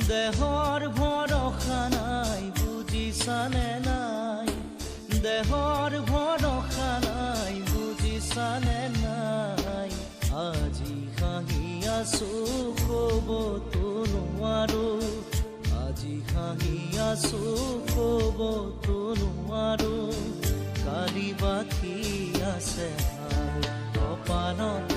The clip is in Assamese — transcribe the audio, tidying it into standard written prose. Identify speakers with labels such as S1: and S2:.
S1: দেহৰ ভৰসা নাই বুজিছানে নাই, দেহৰ ভৰসা নাই বুজিছানে নাই। আজি হাঁহি আছো ক'বতো নোৱাৰো, আজি হাঁহি আছো ক'বতো নোৱাৰো। কালি বাকী আছে কপালত